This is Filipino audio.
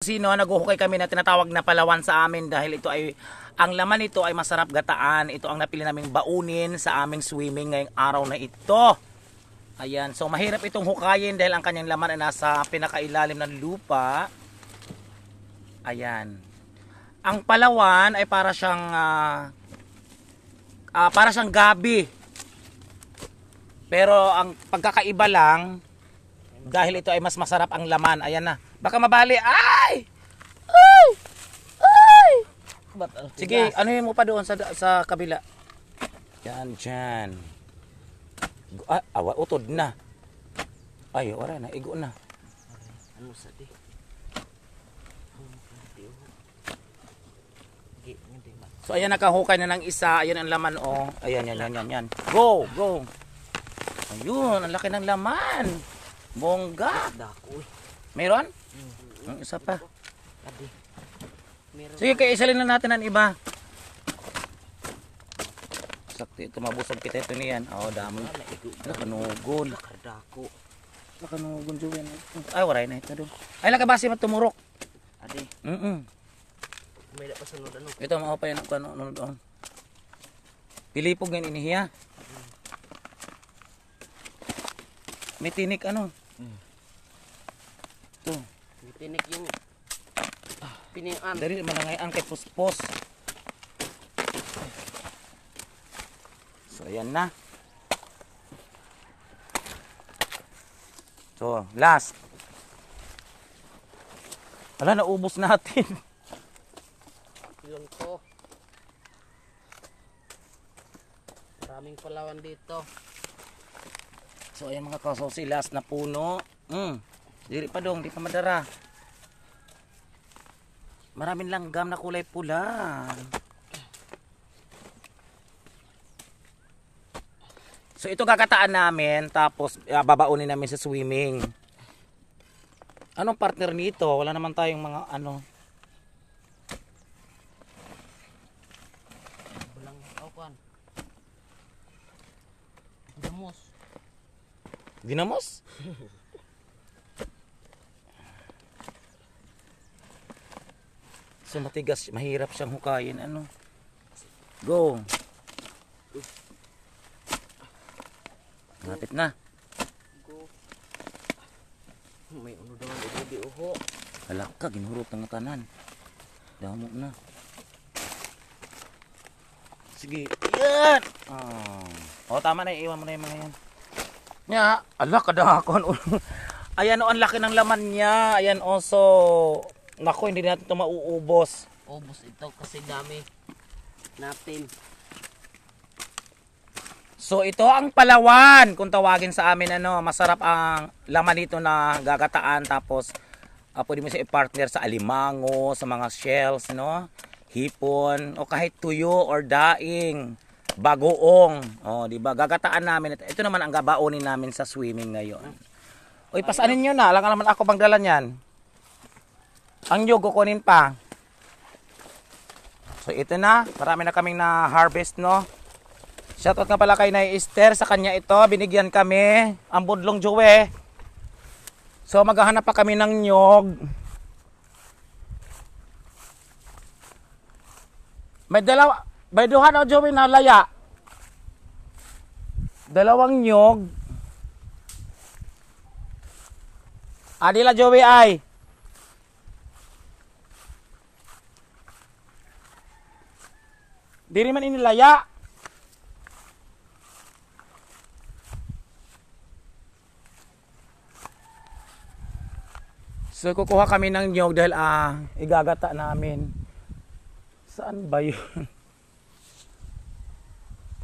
kasi no, naguhukay kami na tinatawag na palawan sa amin dahil ito ay, ang laman nito ay masarap gataan. Ito ang napili naming baunin sa aming swimming ngayong araw na ito. Ayan, so mahirap itong hukayin dahil ang kanyang laman ay nasa pinakailalim ng lupa. Ayan. Ang palawan ay para siyang gabi. Pero ang pagkakaiba lang, dahil ito ay mas masarap ang laman. Ayan na. Baka mabali. Ay! Ay! Ay! Sige, ano yun mo pa doon sa kabila? Yan, dyan. Awa, utod na. Ay, wala na. Igo na. Ano sa di? So, ayan, nakahukay na ng isa. Ayan ang laman, oh. Ayan, yan. Go, go. Ayun, ang laki ng laman. Bongga. Dako. Meron? Isa pa. Adi. Meron. Sige, kaya isalin na natin ang iba. Sakti, tumabusog kita ito niyan. Oh, dami. Nakanugon. Dako. Nakanugon juga. Ay, waray na ito doon. Ay, nakabasi matumurok. Adi. May pa sunod ano. Ito, mao pa yan ano doon. Pilipog yan inihiya. May tinik ano. Ito. May tinik yung pinian. Dari malangayan kay puspos. So, ayan na. So, last. Wala, naubos natin. Yun ko. Maraming palawan dito. So, ayan mga kasosi, last na puno. Diri pa dong, di pa madara. Maraming langgam na kulay pula. So, ito gagataan namin, tapos babaunin namin sa swimming. Anong partner nito? Wala naman tayong mga ano. Walang kaukuan. Damos. Dinamos? So matigas, mahirap siyang hukayin. Ano? Go. Lapit na. Go. May ano daw ang di uho. Halak ka, ginurot ng tanan. Damo na. Sige. Yan! Oh, tama na. Iwan mo na yung mga yan. Nya, ala kadakon. Ayan o, ang laki ng laman niya. Ayan o, so nako, hindi natin ito mauubos. Ubos ito kasi dami natin. So ito ang palawan kung tawagin sa amin. Ano, masarap ang laman nito na gagataan. Tapos pwede mo siya i-partner sa alimango, sa mga shells, no? Hipon, o kahit tuyo or daing. Bagoong. Oh, di ba? Gagataan namin. Ito naman ang gabaonin namin sa swimming ngayon. Oy, pasanin niyo na. Lang naman ako pang dala niyan. Ang nyug kukunin pa. So ito na. Marami na kaming na harvest, no? Shoutout nga pala kay Nay Esther. Sa kanya ito, binigyan kami. Ang budlong Jowe. So maghahanap pa kami ng nyug. May duha na Joey na laya. Dalawang nyog. Adila Joey ay. Diri man inilaya. So kukuha kami ng nyog dahil igagata namin. Saan ba yun?